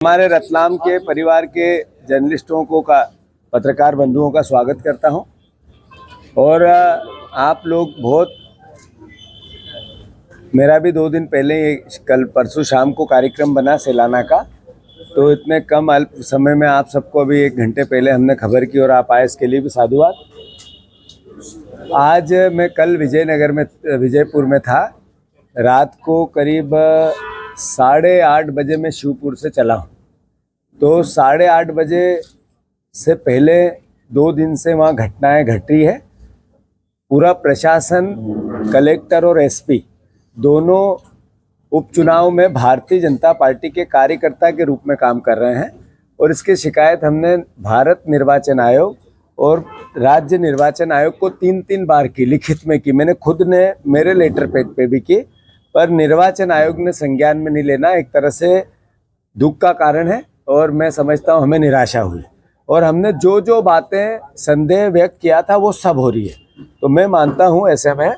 हमारे रतलाम के परिवार के जर्नलिस्टों को का पत्रकार बंधुओं का स्वागत करता हूं। और आप लोग बहुत, मेरा भी 2 दिन पहले कल परसों शाम को कार्यक्रम बना सेलाना का, तो इतने कम अल्प समय में आप सबको अभी 1 घंटे पहले हमने खबर की और आप आए, इसके लिए भी साधुवाद। आज मैं कल विजयपुर में था। रात को करीब 8:30 बजे मैं शिवपुर से चला हूँ। तो 8:30 बजे से पहले 2 दिन से वहाँ घटनाएं घट रही है। पूरा प्रशासन, कलेक्टर और एसपी दोनों उपचुनाव में भारतीय जनता पार्टी के कार्यकर्ता के रूप में काम कर रहे हैं। और इसकी शिकायत हमने भारत निर्वाचन आयोग और राज्य निर्वाचन आयोग को 3 बार की, लिखित में की। मैंने खुद ने मेरे लेटर पैड पे भी की, पर निर्वाचन आयोग ने संज्ञान में नहीं लेना। एक तरह से दुख का कारण है और मैं समझता हूँ हमें निराशा हुई। और हमने जो जो बातें संदेह व्यक्त किया था वो सब हो रही है। तो मैं मानता हूँ ऐसे में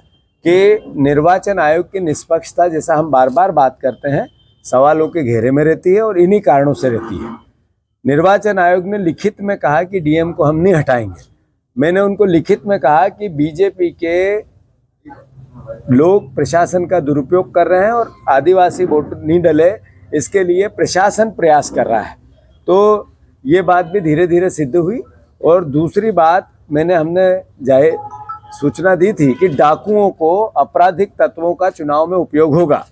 कि निर्वाचन आयोग की निष्पक्षता, जैसा हम बार बार बात करते हैं, सवालों के घेरे में रहती है और इन्हीं कारणों से रहती है। निर्वाचन आयोग ने लिखित में कहा कि डीएम को हम नहीं हटाएंगे। मैंने उनको लिखित में कहा कि बीजेपी के लोग प्रशासन का दुरुपयोग कर रहे हैं और आदिवासी वोट नहीं डले, इसके लिए प्रशासन प्रयास कर रहा है। तो ये बात भी धीरे धीरे सिद्ध हुई। और दूसरी बात, हमने सूचना दी थी कि डाकुओं को, आपराधिक तत्वों का चुनाव में उपयोग होगा।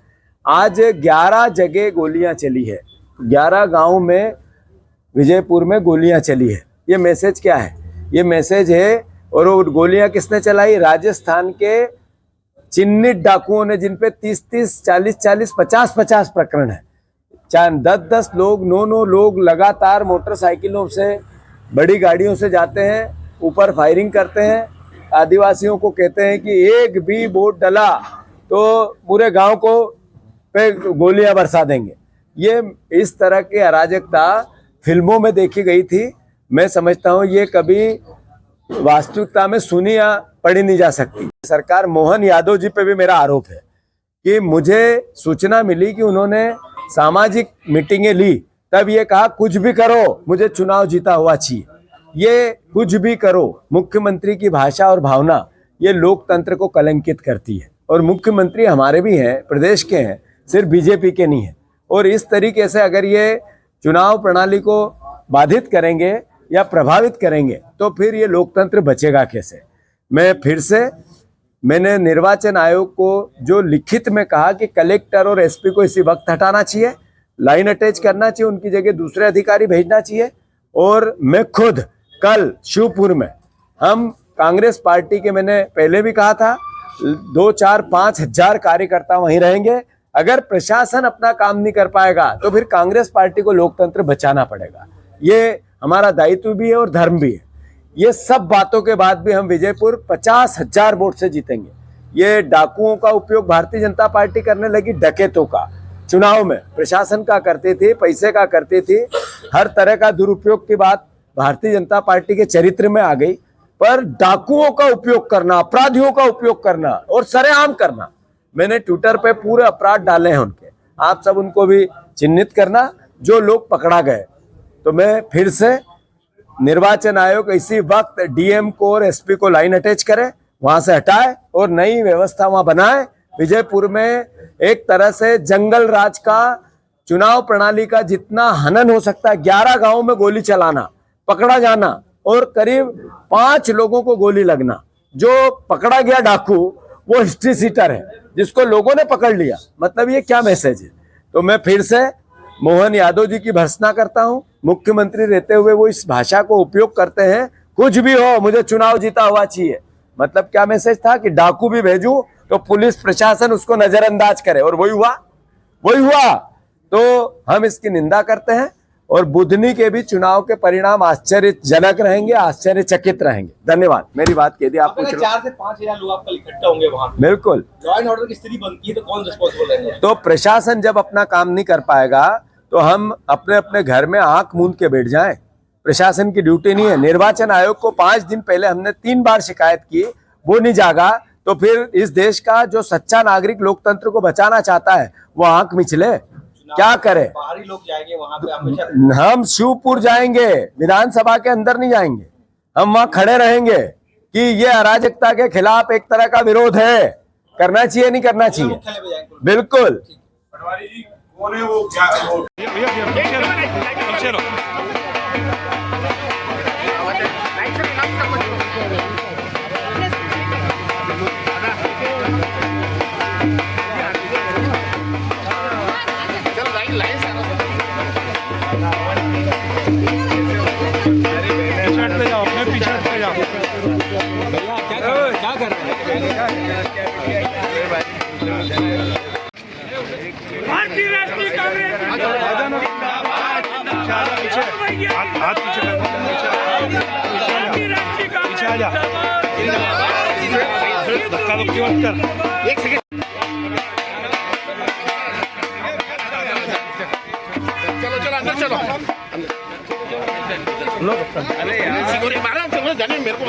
आज 11 जगह गोलियां चली है, 11 गांव में विजयपुर में गोलियां चली है। ये मैसेज क्या है? ये मैसेज है, और वो गोलियां किसने चलाई? राजस्थान के चिन्हित डाकुओं ने, जिन पे 30-30, 40-40, 50-50 प्रकरण है। 10-10 लोग, 9-9 लोग लगातार मोटरसाइकिलों से, बड़ी गाड़ियों से जाते हैं, ऊपर फायरिंग करते हैं। आदिवासियों को कहते हैं कि एक भी वोट डला तो पूरे गांव को पे गोलियां बरसा देंगे। ये इस तरह की अराजकता फिल्मों में देखी गई थी। मैं समझता हूँ ये कभी वास्तविकता में सुनी या पढ़ी नहीं जा सकती। सरकार, मोहन यादव जी पे भी मेरा आरोप है कि मुझे सूचना मिली कि उन्होंने सामाजिक मीटिंगें ली, तब ये कहा कुछ भी करो मुझे चुनाव जीता हुआ चाहिए। ये कुछ भी करो, मुख्यमंत्री की भाषा और भावना, ये लोकतंत्र को कलंकित करती है। और मुख्यमंत्री हमारे भी हैं, प्रदेश के हैं, सिर्फ बीजेपी के नहीं है। और इस तरीके से अगर ये चुनाव प्रणाली को बाधित करेंगे या प्रभावित करेंगे तो फिर ये लोकतंत्र बचेगा कैसे? मैंने निर्वाचन आयोग को जो लिखित में कहा कि कलेक्टर और एसपी को इसी वक्त हटाना चाहिए, लाइन अटैच करना चाहिए, उनकी जगह दूसरे अधिकारी भेजना चाहिए। और मैं खुद कल शिवपुर में, हम कांग्रेस पार्टी के, मैंने पहले भी कहा था, 2, 4, 5 हजार कार्यकर्ता वहीं रहेंगे। अगर प्रशासन अपना काम नहीं कर पाएगा तो फिर कांग्रेस पार्टी को लोकतंत्र बचाना पड़ेगा। ये हमारा दायित्व भी है और धर्म भी है। ये सब बातों के बाद भी हम विजयपुर 50,000 वोट से जीतेंगे। ये डाकुओं का उपयोग भारतीय जनता पार्टी करने लगी, डकैतों का चुनाव में प्रशासन का करती थी, पैसे का करती थी, हर तरह का दुरुपयोग की बात भारतीय जनता पार्टी के चरित्र में आ गई। पर डाकुओं का उपयोग करना, अपराधियों का उपयोग करना और सरेआम करना, मैंने ट्विटर पे पूरे अपराध डाले हैं उनके, आप सब उनको भी चिन्हित करना जो लोग पकड़ा गए। तो मैं फिर से, निर्वाचन आयोग इसी वक्त डीएम को और एसपी को लाइन अटैच करे, वहां से हटाए और नई व्यवस्था वहां बनाए। विजयपुर में एक तरह से जंगल राज का, चुनाव प्रणाली का जितना हनन हो सकता है, 11 गांवों में गोली चलाना, पकड़ा जाना और करीब 5 लोगों को गोली लगना। जो पकड़ा गया डाकू वो हिस्ट्री सीटर है, जिसको लोगों ने पकड़ लिया। मतलब ये क्या मैसेज है? तो मैं फिर से मोहन यादव जी की भर्त्सना करता हूं। मुख्यमंत्री रहते हुए वो इस भाषा को उपयोग करते हैं, कुछ भी हो मुझे चुनाव जीता हुआ चाहिए। मतलब क्या मैसेज था कि डाकू भी भेजूं तो पुलिस प्रशासन उसको नजरअंदाज करे, और वही हुआ। तो हम इसकी निंदा करते हैं। और बुधनी के भी चुनाव के परिणाम आश्चर्यजनक रहेंगे, आश्चर्यचकित रहेंगे। धन्यवाद। मेरी बात कह दी। आपको 4 से 5,000 लोग आपका इकट्ठा होंगे वहां, बिल्कुल लॉ एंड ऑर्डर की स्थिति बनती है तो कौन रिस्पॉन्सिबल रहेगा? तो प्रशासन जब अपना काम नहीं कर पाएगा तो हम अपने अपने घर में आंख मूंद के बैठ जाएं। प्रशासन की ड्यूटी नहीं है। निर्वाचन आयोग को 5 दिन पहले हमने 3 बार शिकायत की, वो नहीं जागा, तो फिर इस देश का जो सच्चा नागरिक लोकतंत्र को बचाना चाहता है वो आंख मिचले। क्या करें? बाहरी लोग जाएंगे वहाँ पे हमेशा। हम शिवपुर जाएंगे, विधानसभा के अंदर नहीं जाएंगे। हम वहां खड़े रहेंगे कि ये अराजकता के खिलाफ एक तरह का विरोध है, करना चाहिए नहीं करना चाहिए। मुख्यालय पे जाएंगे। बिल्कुल। पटवारी जी कौन है वो, क्या वो क्या कर रहे हैं? भारतीय राष्ट्रीय कांग्रेस हाथ पीछे कर, भारतीय राष्ट्रीय पीछे आ जा, कांग्रेस धक्का धुक्की मत कर। एक सेकंड चलो अंदर चलो। अरे यार, मेरे को